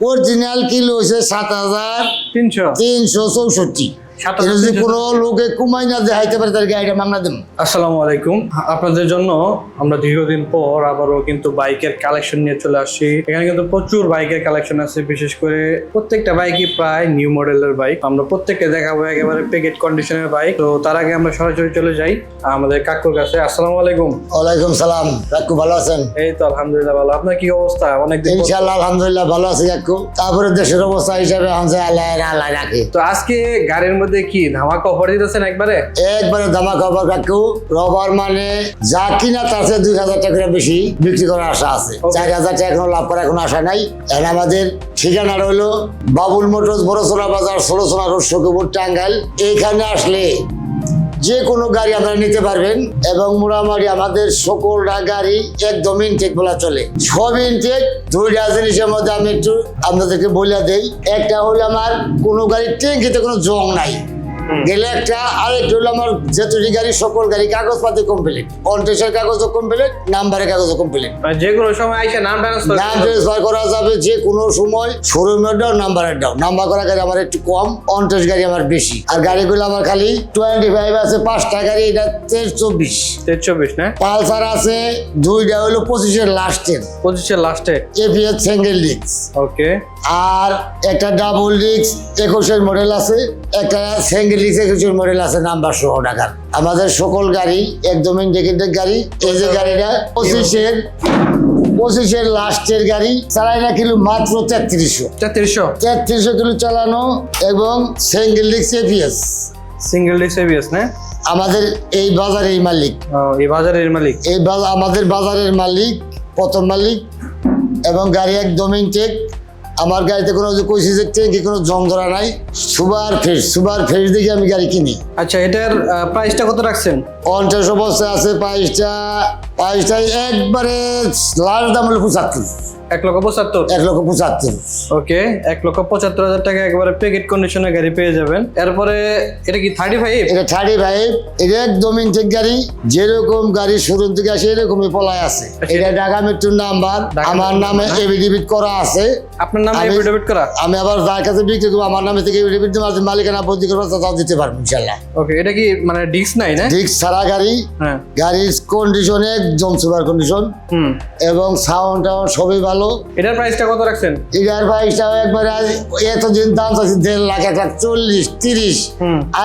Original kilo হয়েছে 7,364। যদি কোনো লোকে কুমাই না দেখাইতে পারে তার গাড়িটা মাংনা দেব। আসসালামু আলাইকুম, আপনাদের জন্য আমরা দীর্ঘদিন পর আবারও কিন্তু বাইকের কালেকশন নিয়ে চলে আসছি। এখানে কিন্তু প্রচুর বাইকের কালেকশন আছে, বিশেষ করে প্রত্যেকটা বাইকই প্রায় নিউ মডেলের বাইক। আমরা প্রত্যেককে দেখাবো একেবারে প্যাকেট কন্ডিশনের বাইক। তো তার আগে আমরা সরাসরি চলে যাই আমাদের কাকুর কাছে। আসসালামু আলাইকুম। ওয়ালাইকুম সালাম। কাকু ভালো আছেন? এই তো আলহামদুলিল্লাহ ভালো। আপনার কি অবস্থা? অনেকদিন ইনশাআল্লাহ আলহামদুলিল্লাহ ভালো আছি কাকু। তারপরে দেশের অবস্থা হিসাবে আল্লাহ রাখে। তো আজকে গাড়ির মধ্যে কি ধামাকা অফার দিতেছেন? একবারে ধামাকা অফার কাকু। রবার মানে যা কিনা তার চেয়ে 2,000 টাকা বেশি বিক্রি করার আশা আছে। 4,000 টাকা এখনো লাভ করার কোনো আশা নাই। এখন আমাদের ঠিকানা রইলো বাবুল মোটরস, বড়সোনা বাজার, 16 রোড, সখীপুর, টাঙ্গাইল। এইখানে আসলে যে কোনো গাড়ি আপনারা নিতে পারবেন এবং মোটামুটি আমাদের সকলটা গাড়ি একদম ইনটেক বলা চলে। সব ইনটেক। দুইটা জিনিসের মধ্যে আমি একটু আপনাদেরকে বলে দেই। একটা হলো আমার কোনো গাড়ির ট্যাঙ্কিতে কোনো জং নাই গেলে একটা, আরেকটা হলো আমার যেতুটি গাড়ি সকল গাড়ি কাগজপাতি কমপ্লিট, কন্ট্রেসের কাগজও কমপ্লিট, নাম্বারের কাগজও কমপ্লিট। যে কোনো সময় আইসা নাম ট্রান্সফার করা যাবে যে কোনো সময়। শোরুমের দাও, নাম্বারের দাও। নাম্বার করা গাড়ি আমার একটু কম, কন্ট্রেস গাড়ি আমার বেশি। আর গাড়িগুলো আমার খালি 25 আছে, 5টা গাড়ি, এটা 23 না? পালসার আছে দুইটা, হলো 25-এর লাস্টে এপিএস সিঙ্গেল ডিস্ক। ওকে। আর একটা ডাবল ডিস্ক 21-এর মডেল আছে, একটা সিঙ্গেল ডিস্ক 21-এর মডেল আছে, নাম্বার সহ ঢাকার। আমাদের সকল গাড়ি একদম ইন্ডিকেটেড গাড়ি। এই যে গাড়িটা 25-এর লাস্টের গাড়ি, চালাই না কিলো মাত্র 3300 কিলো চালানো এবং সিঙ্গেল ডিস্ক এপিএস। না? আমাদের এই বাজারের মালিক, আমাদের বাজারের মালিক, প্রথম মালিক। এবং গাড়ি একদম ইনটেক। আমার গাড়িতে কোনো কইছি যে ট্যাঙ্কি কোনো জং ধরা নাই। সুপার ফ্রেশ দেখে আমি গাড়ি কিনি। আচ্ছা, এটার প্রাইসটা কত রাখছেন? 50 অবস্থায় আছে। প্রাইসটা একবারে লাস্ট দাম হলো 75। 1,75,000। ওকে, 1,75,000 টাকা একবারে প্যাকেট কন্ডিশনের গাড়ি পেয়ে যাবেন। এরপরে এটা কি 35? এটা 35। এটা একদম ইনটেক গাড়ি। যেরকম গাড়ি শোরুম থেকে আসে এরকমই পলায় আছে। এটা ঢাকা মেট্রোর নাম্বার, আমার নামে এফিডেভিট করা আছে। আপনার নামে এফিডেভিট করা? আমি আবার যার কাছে বিক্রি করবো আমার নামে থেকে এফিডেভিট দিয়ে মালিকানা বদলি করবো, তাও দিতে পারবো ইনশাআল্লাহ। ওকে। এটা কি মানে ডিস্ক নাই না? ডিস্ক ছাড়া গাড়ি। হ্যাঁ। গাড়ির কন্ডিশন একদম সুপার কন্ডিশন এবং সাউন্ড টাউন্ড সবই ভালো। এটার প্রাইসটা কত রাখছেন? এটার প্রাইসটা একবারে এতদিন দাম চাচ্ছি 1.5 লাখ, 1,40,000, 30।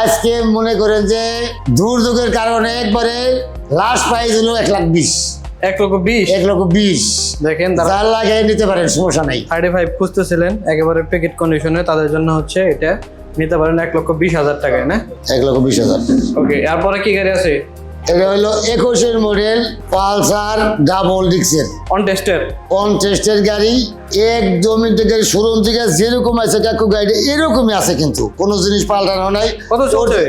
আজকে মনে করেন যে দুর্যোগের কারণে একবারে লাস্ট প্রাইস হলো 1,20,000। 1,20,000 দেখেন, যার লাগে নিতে পারেন, সমস্যা নাই। 35 খুঁজতেছিলেন একেবারে প্যাকেট কন্ডিশনে, তাদের জন্য হচ্ছে এটা নিতে পারেন 1,20,000 টাকায় না? 1,20,000। ওকে। এরপরে কি গাড়ি আছে? এটা হলো 21-এর মডেল পালসার ডাবল ডিস্কের অন টেস্টের গাড়ি। একদম গাড়ি শোরুম থেকে যেরকম আছে কাকু গাড়ি এরকমই আছে, কিন্তু কোনো জিনিস পাল্টানো নাই। কত চলছে?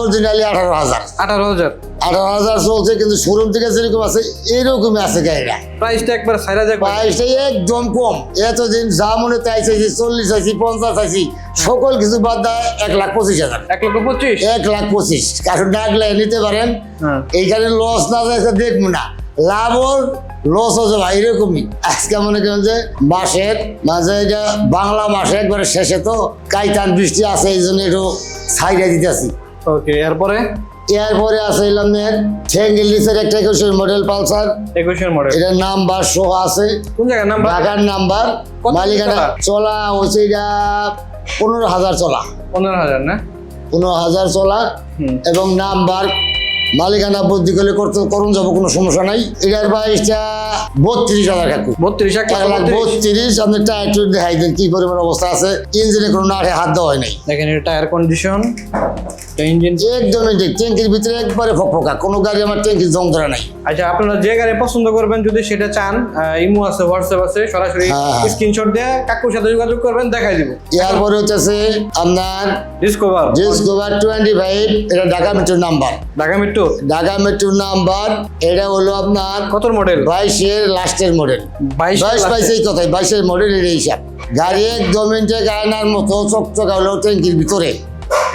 অরিজিনালি 18,000 চলছে, কিন্তু শোরুম থেকে যেরকম আছে এরকমই আছে গাড়িটা। প্রাইসটা একবার প্রাইসটা একদম কম। এতদিন যা মনে তাই চাইছি, 40 চাইছি, 50 চাইছি, সকল কিছু বাদ দেয় 1,25,000। 1,25,000 কারণ ডাকলে নিতে পারেন। এইখানে লস না যাচ্ছে দেখবো না, লাভ ওর লস হচ্ছে ভাই এরকমই। আজকে মনে করেন যে মাসের মাঝে, এটা বাংলা মাসে একবারে শেষে তো কাইতান বৃষ্টি আছে, এই জন্য একটু সাইডে দিতেছি। ওকে। এরপরে আছে সিঙ্গেল ডিস্কের একটা 21-এর মডেল পালসার। 21-এর মডেল। এটা নাম্বার সহ আছে। কোন জায়গার নাম্বার? ঢাকার নাম্বার। মালিকানা চলা হচ্ছে এটা 15,000 চলা। 15,000 না? 15,000 চলা এবং নাম্বার মালিকানা বদলি করুন যাবো, কোনো সমস্যা নাই। এটার প্রাইসটা 32,000 কাকু। 1,32,000। আপনি টায়ার দেখাই দেন কি পরিমাণ অবস্থা আছে। ইঞ্জিনে কোনো নাড়ে হাত দেওয়া হয় নাই। দেখেন এটা টায়ার কন্ডিশন, ইঞ্জিন একদম ট্যাঙ্কির ভিতরে একবারে ফকফকা, কোনো গাড়ি আমার ট্যাঙ্কির জং ধরা নাই। আচ্ছা, আপনারা যে গাড়ি পছন্দ করবেন যদি সেটা চান, ইমো আছে, হোয়াটসঅ্যাপ আছে, সরাসরি স্ক্রিনশট দিয়ে কাকুর সাথে যোগাযোগ করবেন, দেখাই দিব। এরপরে হচ্ছে আপনার ডিসকভার 25। এটা ঢাকা মেট্রোর নাম্বার। ঢাকা মেট্রোর নাম্বার। এটা হলো আপনার কত মডেল? 22-এর লাস্টের মডেল। 22 কথাই 22-এর মডেল। এর হিসাব গাড়ি একদম ইনটেক আয়নার মতো চকচকা হলো ট্যাঙ্কির ভিতরে।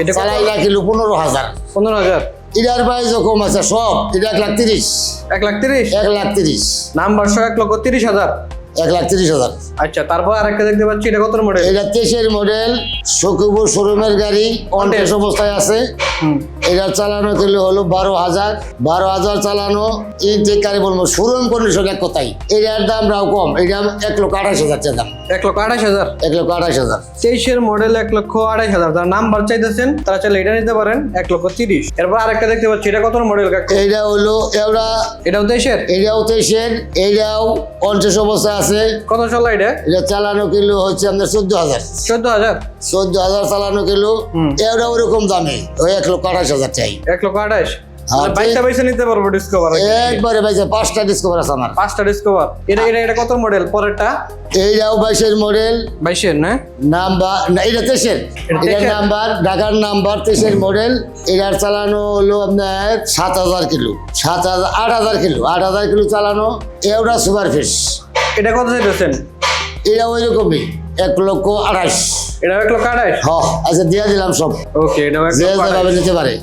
এটা চালাই না কিলো 15,000। এটার প্রাইস কম আছে সব। এটা 1,30,000। 1,30,000 1,30,000 নাম্বার সহ 1,30,000। 1,30,000। আচ্ছা, তারপর আরেকটা দেখতে পাচ্ছি, এটা কত মডেল? এটা 23-এর মডেল, সকিপুর শোরুমের গাড়ি, অনটেস্ট অবস্থায় আছে। এটার চালানো কিলো হলো 12,000 চালানো। ইনটেক গাড়ি বলবো শোরুম কন্ডিশন এক কথাই। এটার দাম রাও কম, এটা 1,28,000 টাকা দাম। 1,28,000। 1,28,000। 23-এর মডেল 1,28,000। যারা নাম্বার চাইতেছেন তারা চাইলে এটা নিতে পারেন 1,30,000। এরপর আরেকটা দেখতে পাচ্ছি, এটা কত মডেল কাকু? এইটা হলো এটাও 23-এর? এটাও 23-এর, এইটাও অনটেস্ট অবস্থায় আছে। কত চলা এটা? এটা চালানো কিলো হচ্ছে আপনার 14,000। 14,000 চালানো কিলো। এটা ওরকম দামে ওই 1,28,000 চাই। 1,28,000। হ্যাঁ, বাইকটা বেছে নিতে পারবো ডিসকভার? একবারে ভাইছে 5টা ডিসকভার আছে আমার। 5টা ডিসকভার। এটা কত মডেল পরেরটা? এইটাও 22-এর মডেল। 22-এর না? নাম্বার না, এটা 23-এর। এটা এটার 23-এর? নাম্বার ঢাকার নাম্বার, 23-এর মডেল। এটার চালানো হলো আপনার 7,000 কিলো, 8,000 কিলো, 8,000 কিলো চালানো। এটা সুপার ফিশ। এটা কত চাইতেছেন? এটা ওই রকমই 1,28,000। এটা 1,28,000? হ্যাঁ, আচ্ছা দিয়ে দিলাম সব। ওকে, এটা যে যেভাবে নিতে পারে।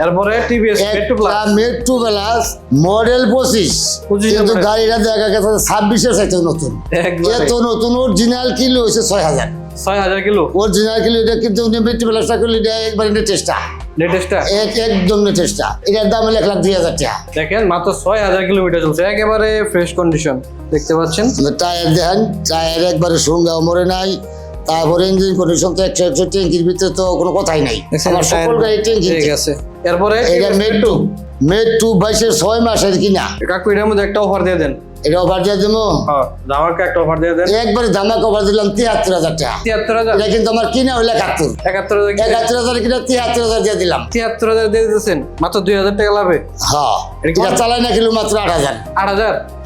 এরপরে TVS metro plus. Metro plus model 25, 25 কিন্তু মডেল। গাড়িটা দেখা গেছে 26-এর চাইতে নতুন। একবারে। এত নতুন অরিজিনাল কিলো হচ্ছে 6,000। 6,000 কিলো অরিজিনাল কিলো এটা, কিন্তু মেট্রো প্লাসটা কিলো এটা একবার টেস্টটা লেটেস্টটা। একদম চেষ্টা। এটার দাম হলো 1,02,000 টাকা। দেখেন মাত্র 6,000 কিলোমিটার চলছে, একেবারে ফ্রেশ কন্ডিশন দেখতে পাচ্ছেন। টায়ার দেখেন, টায়ার একবারে সঙ্গাও মরে নাই। তারপরে ইঞ্জিন কন্ডিশন তো 100 ট্যাঙ্কির ভিতরে তো কোনো কথাই নাই। আমার সকল গাড়ি ট্যাঙ্কি। ঠিক আছে। এরপরে এটা মেট্রো 22-এর 6 মাসের কিনা। কাকু এটার মধ্যে একটা অফার দিয়ে দেন। এটা অফার দিয়ে দেবো। হ্যাঁ, ধামাকা একটা অফার দিয়ে দেন। একবারে ধামাকা অফার দিলাম 73,000 টাকা। 73,000? এটা কিন্তু আমার কিনা হলো 71। 71,000 কিনা 73,000 দিয়ে দিলাম। 73,000 দিয়ে দিতেছেন মাত্র 2,000 টাকা লাভে। হ্যাঁ, এটা চালাই না কিলো মাত্র 8,000।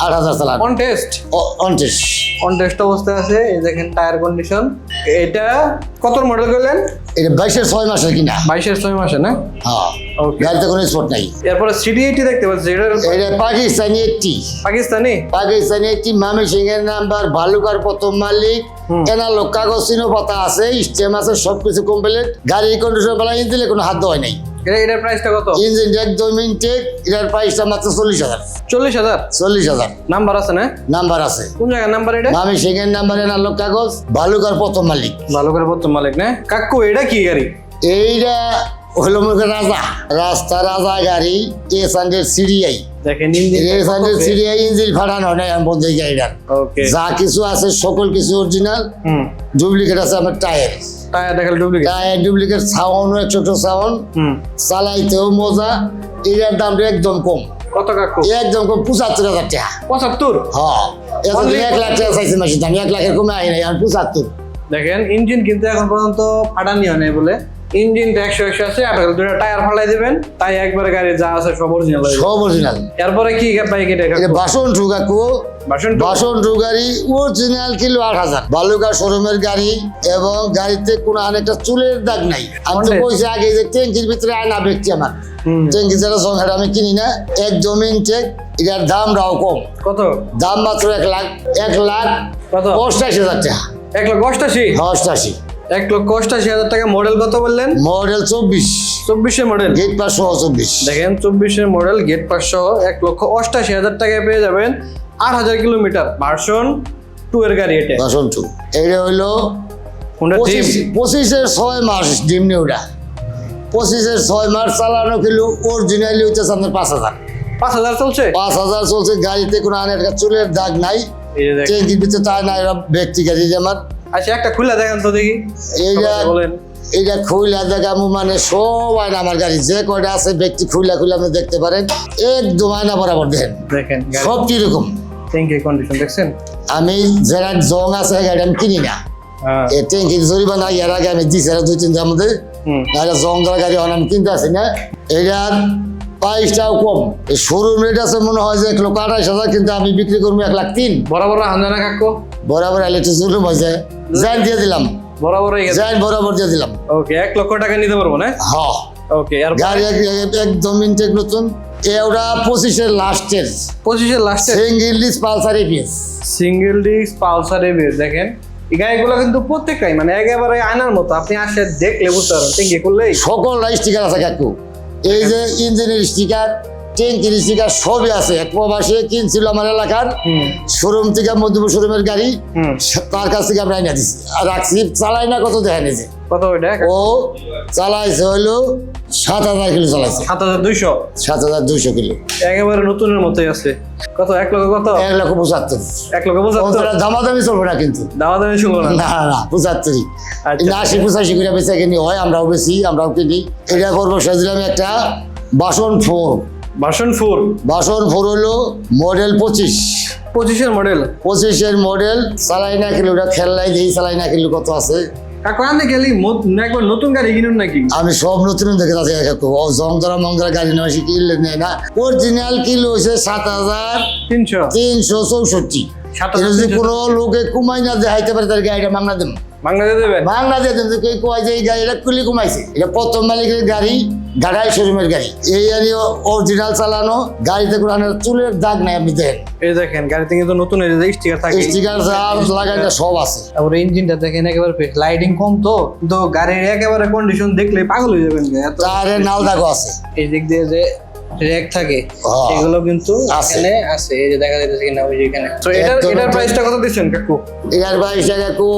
8,000 চালান। On test. On test. On test অবস্থায় আছে। এই দেখেন টায়ার কন্ডিশন। এটা কত মডেল করলেন? এটা 22-এর 6 মাসের কিনা। 22-এর 6 মাসে না? হ্যাঁ, ওকে। গাড়িতে কোনো স্পট নাই। এরপরে সিডি 80 দেখতে পাচ্ছি, এটা এটা পাকিস্তানি 80। পাকিস্তানি? পাকিস্তানি 80, মামি সিং এর নাম্বার, ভালুকার প্রথম মালিক। এনালোক কাগজ চিহ্ন পাতা আছে, স্টেম আছে, সবকিছু কমপ্লিট। গাড়ির কন্ডিশন বলা, ইঞ্জিনে কোনো হাত দেওয়া নাই। এটার প্রাইসটা কত? ইঞ্জিন একদম ইনটেক। এটার প্রাইসটা মাত্র 40,000। 40,000? 40,000 নাম্বার আছে না? নাম্বার আছে। কোন জায়গার নাম্বার এটা? মামি সিং এর নাম্বার, এনালোক কাগজ, ভালুকার প্রথম মালিক। ভালো করে প্রথম মালিক না? কাকু এটা কি গাড়ি? এইটা হলো মনে করেন রাস্তা রাজা গাড়ি, S100 CDI। দেখেন ইঞ্জিন। S100 CDI ইঞ্জিন ফাটানো নাই আমি বলতে গাড়িটার। ওকে। যা কিছু আছে সকল কিছু অরিজিনাল। ডুপ্লিকেট আছে আমার টায়ার। টায়ার দেখালে duplicate? Tyre duplicate, sound 100 sound. চালাইতেও মজা। এটার দামটা একদম কম। কত কাকু? একদম কম, 75,000 টাকা। 75? হ্যাঁ, এতদিন 1,00,000 টাকা চাইছি মাসির দাম, 1,00,000-এর কমে আই নাই, আমি 75। দেখেন ইঞ্জিন কিন্তু এখন পর্যন্ত ফাটানি হয় নাই বলে। ইঞ্জিনটা 100 আছে, আপনার দুটো টায়ার ফালাই দিবেন, তাই একবারে গাড়ি যা আছে সব অরিজিনাল। সব অরিজিনাল। এরপরে কি বাইক এটা? এটা বাসন ঠুকাকু। বাসন গাড়ি অরিজিনাল কিলো 8,000। বালুকা শোরুমের গাড়ি, এবং গাড়িতে কোনো অনেকটা চুলের দাগ নাই। আমি তো কইছি আগে যে ট্যাঙ্কির ভিতরে আয়না ব্যক্তি আমার। ট্যাঙ্কি যেটা সংখ্যাটা আমি কিনি না, একদম ইনটেক। এটার দাম রাও কম। কত দাম? মাত্র 1,00,000 কত? 88,000 টাকা। 1,88,000? 88। 1,88,000 টাকা। মডেল কত বললেন? মডেল 24। 24-এর মডেল। গেট পাস সহ 24। দেখেন 24-এর মডেল, গেট পাস সহ 1,88,000 টাকায় পেয়ে যাবেন 8,000 কিলোমিটার ভার্সন 2 এর গাড়ি এটা। ভার্সন 2। এটা হলো 25-এর 6 মাস ডিম নিউডা। 25-এর 6 মাস চালানো কিলো অরিজিনালি হচ্ছে আপনার 5,000। 5,000 চলছে? 5,000 চলছে। গাড়িতে কোনো একটা চুলের দাগ নাই। এই যে দেখেন। ট্যাঙ্কির ভিতরে তাই নাই, ব্যক্তি গাড়ি আমার। আচ্ছা, একটা খুলে দেখেন তো দেখি। এইটা বলেন। এটা খুইলা দেখামু, মানে সব আয়না আমার গাড়ি যে কয়টা আছে ব্যক্তি খুইলা আপনি দেখতে পারেন। একদম আয়না বরাবর দেখেন সব কিরকম। ট্যাঙ্কির কন্ডিশন দেখছেন? আমি যারা জং আছে গাড়ি আমি কিনি না। এই ট্যাঙ্কির জরিমানা এর আগে আমি দিছি 2-3 মধ্যে। জং ধরা গাড়ি আমি কিনতে আসি না। এটার প্রাইসটাও কম। এই শোরুম রেট আছে মনে হয় যে 1,28,000, কিন্তু আমি বিক্রি করবো 1,03,000। বরাবর হান্দানা কাকু? বরাবর আইলে একটু জুলুম হয়েছে। জান দিয়ে দিলাম। বরাবর দিয়ে দিলাম। ওকে, 1,00,000 টাকা নিতে পারবো না? হ্যাঁ। ওকে। গাড়ি একদম ইনটেক নতুন। এটা 25-এর লাস্টের। 25-এর লাস্টের single disc Pulsar ABS। Single disc Pulsar ABS। দেখেন এই গাড়িগুলো কিন্তু প্রত্যেকটাই মানে একেবারে আয়নার মতো, আপনি আসে দেখলে বুঝতে পারবেন। ট্যাঙ্কি করলেই সকল স্টিকার আছে কাকু। এই যে ইঞ্জিনের স্টিকার, ট্যাঙ্কি স্টিকার সবই আছে। এক প্রবাসী কিনছিল আমার এলাকার শোরুম থেকে, মধ্যপুর শোরুমের গাড়ি, তার কাছ থেকে আমরা এনে দিছি আর রাখছি, চালাই না কত দেখা নিয়েছে। কত ওইটা? ও চালাইছে হলো 7,000 কিলো চালাইছে। 7,200? 7,200 কিলো, একেবারে নতুনের মতোই আছে। কত? 1 লক্ষ কত? 1,75,000। 1,75,000? দামাদামি চলবে না কিন্তু, দামাদামি শুনবো না। না না 75। আচ্ছা। 80-85 করে বেচা কিনি হয়, আমরাও বেশি, আমরাও কিনি। এটা করবো সেদিলাম একটা বাসন 4। ভার্সন 4? বাসন 4 হলো মডেল 25। 25-এর মডেল? 25-এর মডেল, চালাই না কিলো, ওটা খেললাই দিই, চালাই না কিলো কত আছে। কাকু আনতে গেলি একবার নতুন গাড়ি কিনুন নাকি? আমি সব নতুন দেখে যাচ্ছি, জংদরা মংদরা গাড়ি নেওয়া কিনলে নেয় না। অরিজিনাল কিলো হচ্ছে 7,364। 7,364? কোনো লোকে কুমাই না দেখাইতে পারে তার গাড়িটা মাংনা দেব, বাংলা দিয়ে দেবেন? বাংলা দিয়ে দেন। কেউ কয় যে এই গাড়িটা কুলি কমাইছে, এটা প্রথম মালিকের গাড়ি, ঢাকায় শোরুমের গাড়ি। এই গাড়ি অরিজিনাল চালানো, গাড়িতে কোনো চুলের দাগ নাই, আপনি দেখেন। এই দেখেন গাড়িতে কিন্তু নতুন স্টিকার থাকে, স্টিকার লাগাইটা সব আছে। তারপরে ইঞ্জিনটা দেখেন একেবারে লাইটিং কম, তো কিন্তু গাড়ির একেবারে কন্ডিশন দেখলে পাগল হয়ে যাবেন। তারে নাল দাগও আছে। এই দিক দিয়ে যে র্যাক থাকে সেগুলো কিন্তু এখানে আছে, এই যে দেখা যাচ্ছে কিনা ওই যে এখানে। তো এটার প্রাইসটা কত দিচ্ছেন কাকু? এর 22 টাকা কো,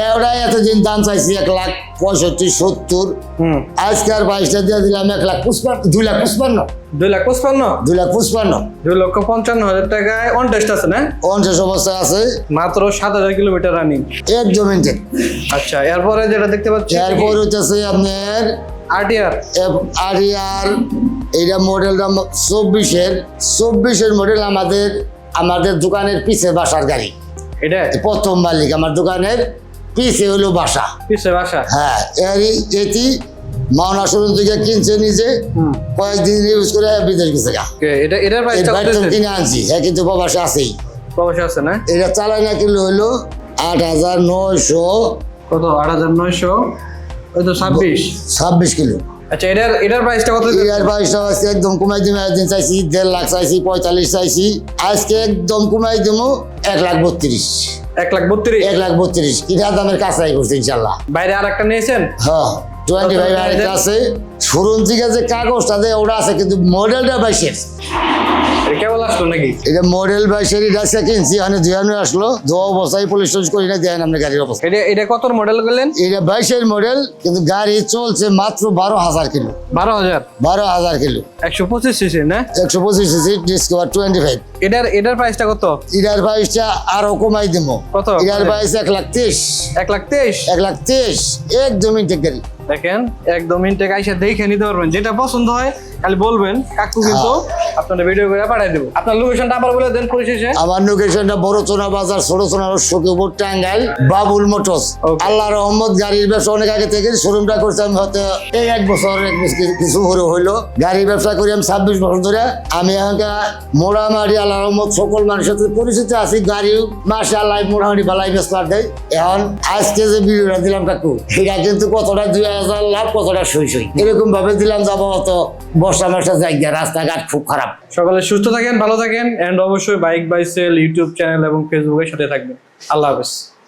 এওরাই এতদিন দাম চাইছি 1,65,70। আজকে আর 22টা দিয়ে দিলাম 1,55,000, 2,55,000। 2,55,000? 2,55,000। 2,55,000 টাকায় অন টেস্ট আছে না? অনশেষ অবস্থায় আছে, মাত্র 7,000 কিলোমিটার রানিং, একদম ইনটেক। আচ্ছা, এরপরে যেটা দেখতে পাচ্ছি এরপর হচ্ছে আপনার আরটিআর। আরিয়ার, এইটা মডেলটা 24-এর মডেল। আমাদের দোকানের পিছে বাসার গাড়ি, এটা প্রথম মালিক আমার দোকানের পিছে হলো বাসা। পিছে বাসা? হ্যাঁ, এটি মাওনা শোরুম থেকে কিনছে নিজে, কয়েকদিন ইউজ করে বিদেশ গেছে গা। এটার প্রাইসটা কত? কিনে আনছি, হ্যাঁ, কিন্তু প্রবাসে আছেই, প্রবাসে আছে না? এটা চালাই না কিলো হলো 8,900। কত? 8,900? ওই তো 26 কিলো। আচ্ছা, এটার প্রাইসটা কত? এর প্রাইসটা আজকে একদম কমাই দিব। একদিন চাইছি 1.5 লাখ, চাইছি 45 চাইছি, আজকে একদম কমাই দিব 1,32,000। 1,32,000? 1,32,000 কিনা দামের কাছাই করছে ইনশাল্লাহ। বাইরে আর একটা নিয়েছেন? হ্যাঁ, 25 আরেকটা আছে। শোরুম থেকে যে কাগজটা দেয় ওটা আছে, কিন্তু মডেলটা 22-এর। এটা কেবল আসলো নাকি? এটা মডেল 22-এর, এটা কিনছি মানে 2 আসলো, 2 অবস্থায় পুলিশ টুলিশ করি না, দেন আমরা গাড়ির অবস্থা। এটা কত মডেল করলেন? এটা 22-এর মডেল, কিন্তু গাড়ি চলছে মাত্র 12,000 কিলো। 12,000? 12,000 কিলো, 125 সিসি না? 125 সিসি, ডিসকভার 25। এটার প্রাইসটা কত? এটার প্রাইসটা আরো কমাই দেবো। কত? এটার প্রাইস 1,23,000। 1,23,000? 1,23,000 একদম ইনটেক গাড়ি। দেখেন একদম ইনটেক, আইসা দেখে নিতে পারবেন, যেটা পছন্দ হয় খালি বলবেন, কাকু কিন্তু আপনাদের ভিডিও করে পাঠিয়ে দেবো। আপনার লোকেশনটা আবার বলে দেন পরিশেষে। আমার লোকেশনটা বড়চনা বাজার, ছোটচনা সখীপুর, টাঙ্গাইল, বাবুল মোটরস। আল্লাহ রহমত, গাড়ির ব্যবসা অনেক আগে থেকে শোরুমটা করছি আমি, হয়তো এই 1 বছর কিছু করে হইলো। গাড়ির ব্যবসা করি আমি 26 বছর ধরে। আমি এখানকার মোটামুটি আল্লাহ রহমত সকল মানুষের সাথে পরিচিত আছি। গাড়ি মাসে আল্লাহ মোটামুটি ভালাই বেসপার দেয়। এখন আজকে যে ভিডিওটা দিলাম কাকু, এটা কিন্তু কতটা 2,000 লাভ, কতটা সই এরকম ভাবে দিলাম। যাবো অত বর্ষা মাসে জায়গা, রাস্তাঘাট খুব খারাপ। সকালে সুস্থ থাকেন, ভালো থাকেন, এন্ড অবশ্যই bike by sale YouTube channel এবং ফেসবুকের সাথে থাকবেন। আল্লাহ হাফেজ।